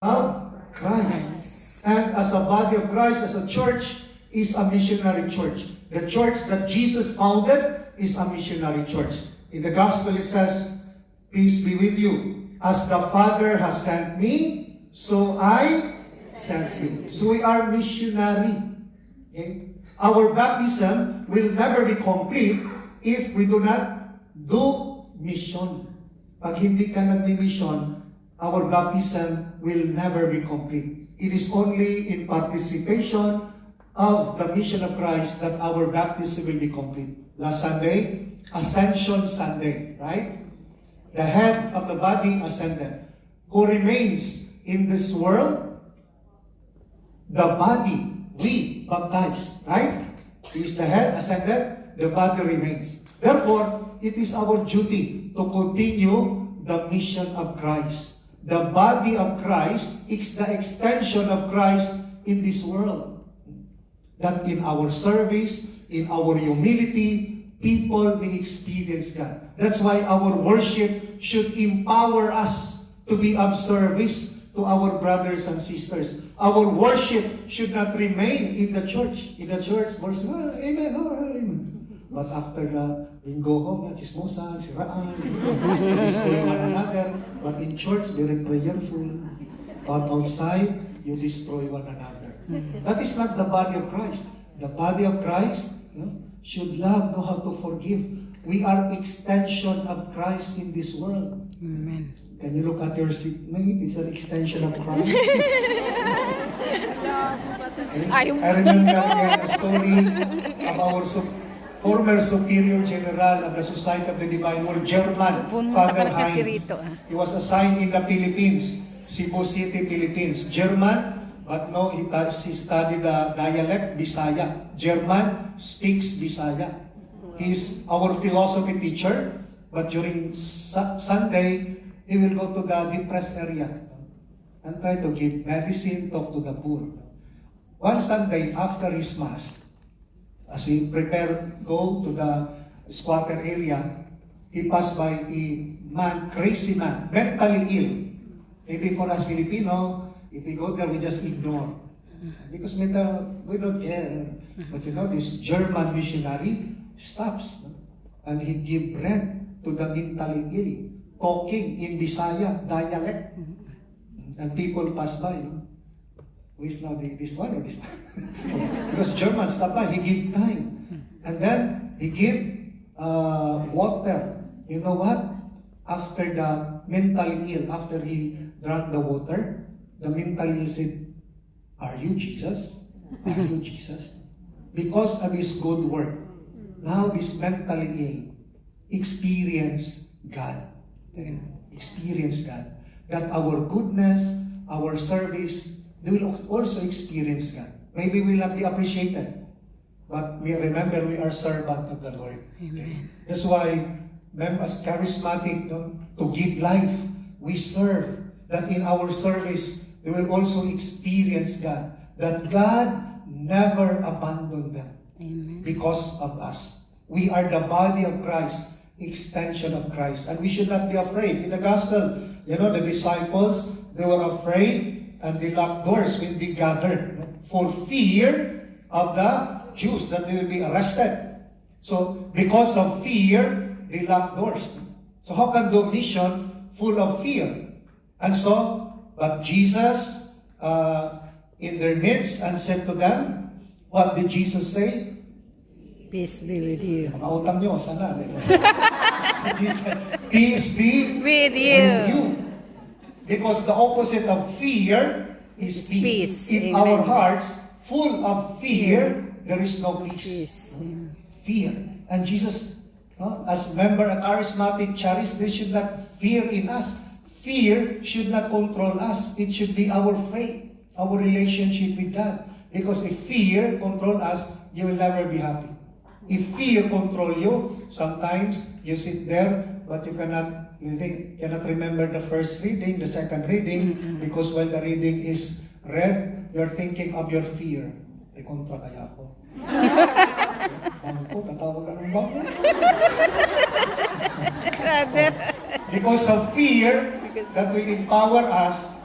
of Christ. And as a body of Christ, as a church, is a missionary church. The church that Jesus founded is a missionary church. In the gospel it says, "Peace be with you. As the Father has sent me, so I sent you." So we are missionary. Okay? Our baptism will never be complete if we do not do mission. Pag hindi ka nagmi-mission, our baptism will never be complete. It is only in participation of the mission of Christ that our baptism will be complete. Last Sunday, Ascension Sunday, right? The head of the body ascended. Who remains in this world? The body, we baptized, right? He is the head, ascended, the body remains. Therefore, it is our duty to continue the mission of Christ. The body of Christ is the extension of Christ in this world. That in our service, in our humility, people may experience God. That's why our worship should empower us to be of service to our brothers and sisters. Our worship should not remain in the church. In the church, worship, amen, amen. But after that, we go home, chismosan, siraan, destroy one another. But in church, very prayerful. But outside, you destroy one another. That is not the body of Christ. The body of Christ should love, know how to forgive. We are extension of Christ in this world. Amen. Can you look at your seatmate? It's an extension of Christ. I remember a story of our former superior general of the Society of the Divine Word, German, Father Heinz. He was assigned in the Philippines, Cebu City, Philippines. German, but no, he studied the dialect, Bisaya. German speaks Bisaya. He's our philosophy teacher, but during Sunday, he will go to the depressed area and try to give medicine, talk to the poor. One Sunday, after his Mass, as he prepared go to the squatter area, he passed by a man, crazy man, mentally ill. Maybe for us Filipino, if we go there, we just ignore. Because we don't care. But you know, this German missionary stops. And he give bread to the mentally ill, talking in Bisaya dialect. And people pass by. Who is now this one or this one? Because German stop by, he give time. And then he give water. You know what? After the mentally ill, after he drank the water, the mentally ill said, "Are you Jesus? Are you Jesus?" Because of his good work, now this mentally ill experience God. Experience God. That our goodness, our service, they will also experience God. Maybe we will not be appreciated, but we remember we are servant of the Lord. Okay? That's why, as charismatic, to give life, we serve. That in our service, they will also experience God. That God never abandoned them. Amen. Because of us. We are the body of Christ, extension of Christ. And we should not be afraid. In the gospel, the disciples, they were afraid and they locked doors when they gathered for fear of the Jews, that they will be arrested. So, because of fear, they locked doors. So how can do mission full of fear? And so, but Jesus in their midst and said to them, what did Jesus say? Peace be with you. Mautang nyo, sana. Jesus, peace be With you. Because the opposite of fear is peace. Peace. If Amen. our hearts full of fear, there is no peace. Peace. Fear. And Jesus, as member of charismatic charities, there should not fear in us. Fear should not control us. It should be our faith, our relationship with God. Because if fear control us, you will never be happy. If fear control you, sometimes you sit there, but you cannot remember the first reading, the second reading, because while the reading is read, you're thinking of your fear. Ay, kontra kaya ako. Ako, tatawag ka ng bako. Because of fear, that will empower us